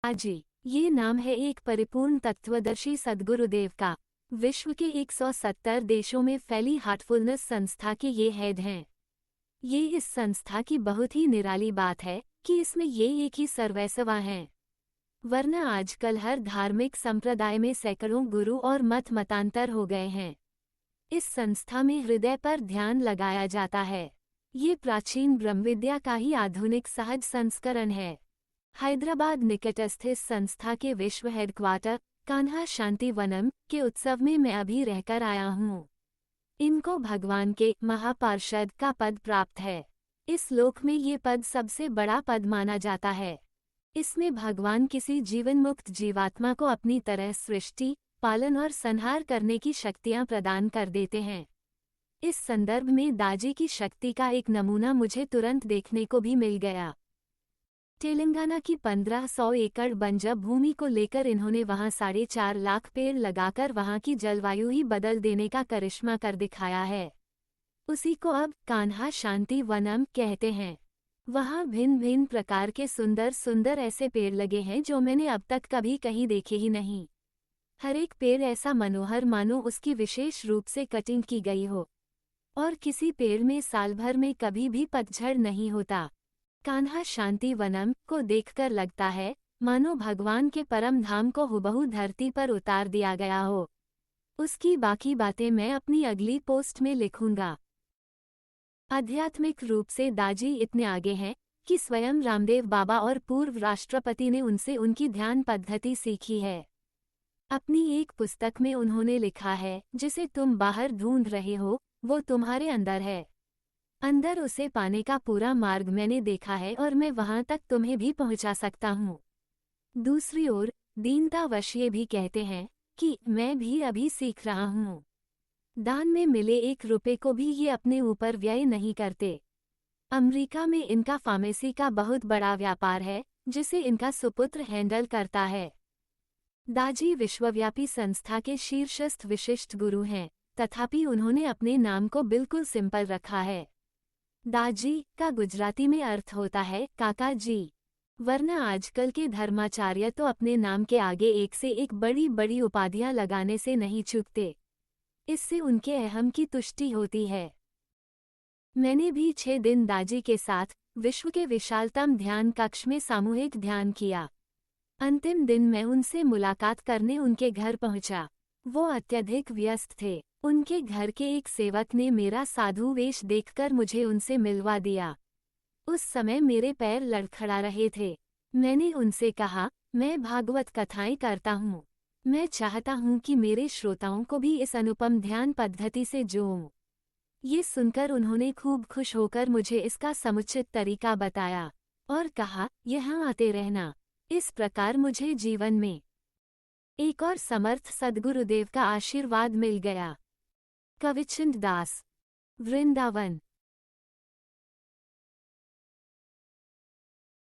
दाजी, ये नाम है एक परिपूर्ण तत्वदर्शी सद्गुरुदेव का। विश्व के 170 देशों में फैली हार्टफुलनेस संस्था के ये हेड हैं। ये इस संस्था की बहुत ही निराली बात है कि इसमें ये एक ही सर्वैसवा हैं। वरना आजकल हर धार्मिक संप्रदाय में सैकड़ों गुरु और मत मतांतर हो गए हैं। इस संस्था में हृदय पर ध्यान लगाया जाता है। ये प्राचीन ब्रह्मविद्या का ही आधुनिक सहज संस्करण है। हैदराबाद निकटस्थ इस संस्था के विश्व हेडक्वार्टर कान्हा शांति वनम के उत्सव में मैं अभी रहकर आया हूँ। इनको भगवान के महापार्षद का पद प्राप्त है। इस लोक में ये पद सबसे बड़ा पद माना जाता है। इसमें भगवान किसी जीवन मुक्त जीवात्मा को अपनी तरह सृष्टि, पालन और संहार करने की शक्तियाँ प्रदान कर देते हैं। इस संदर्भ में दाजी की शक्ति का एक नमूना मुझे तुरंत देखने को भी मिल गया। तेलंगाना की 1500 एकड़ बंजर भूमि को लेकर इन्होंने वहां 4.5 लाख पेड़ लगाकर वहां की जलवायु ही बदल देने का करिश्मा कर दिखाया है। उसी को अब कान्हा शांति वनम कहते हैं। वहां भिन्न भिन्न प्रकार के सुंदर सुंदर ऐसे पेड़ लगे हैं जो मैंने अब तक कभी कहीं देखे ही नहीं। हर एक पेड़ ऐसा मनोहर मानो उसकी विशेष रूप से कटिंग की गई हो, और किसी पेड़ में साल भर में कभी भी पतझड़ नहीं होता। कान्हा शांति वनम को देखकर लगता है मानो भगवान के परम धाम को हुबहू धरती पर उतार दिया गया हो। उसकी बाकी बातें मैं अपनी अगली पोस्ट में लिखूंगा। आध्यात्मिक रूप से दाजी इतने आगे हैं कि स्वयं रामदेव बाबा और पूर्व राष्ट्रपति ने उनसे उनकी ध्यान पद्धति सीखी है। अपनी एक पुस्तक में उन्होंने लिखा है, जिसे तुम बाहर ढूंढ रहे हो वो तुम्हारे अंदर है। अंदर उसे पाने का पूरा मार्ग मैंने देखा है और मैं वहां तक तुम्हें भी पहुंचा सकता हूँ। दूसरी ओर दीनतावश ये भी कहते हैं कि मैं भी अभी सीख रहा हूँ। दान में मिले 1 रुपए को भी ये अपने ऊपर व्यय नहीं करते। अमेरिका में इनका फार्मेसी का बहुत बड़ा व्यापार है जिसे इनका सुपुत्र हैंडल करता है। दाजी विश्वव्यापी संस्था के शीर्षस्थ विशिष्ट गुरु हैं, तथापि उन्होंने अपने नाम को बिल्कुल सिंपल रखा है। दाजी का गुजराती में अर्थ होता है काका जी। वरना आजकल के धर्माचार्य तो अपने नाम के आगे एक से एक बड़ी बड़ी उपाधियां लगाने से नहीं चूकते। इससे उनके अहम की तुष्टि होती है। मैंने भी 6 दिन दाजी के साथ विश्व के विशालतम ध्यान कक्ष में सामूहिक ध्यान किया। अंतिम दिन मैं उनसे मुलाकात करने उनके घर पहुंचा। वो अत्यधिक व्यस्त थे। उनके घर के एक सेवक ने मेरा साधु वेश देखकर मुझे उनसे मिलवा दिया। उस समय मेरे पैर लड़खड़ा रहे थे। मैंने उनसे कहा, मैं भागवत कथाएं करता हूँ। मैं चाहता हूँ कि मेरे श्रोताओं को भी इस अनुपम ध्यान पद्धति से जोड़ूं। ये सुनकर उन्होंने खूब खुश होकर मुझे इसका समुचित तरीका बताया और कहा, यहाँ आते रहना। इस प्रकार मुझे जीवन में एक और समर्थ सद्गुरुदेव का आशीर्वाद मिल गया। कविचंद दास, वृंदावन।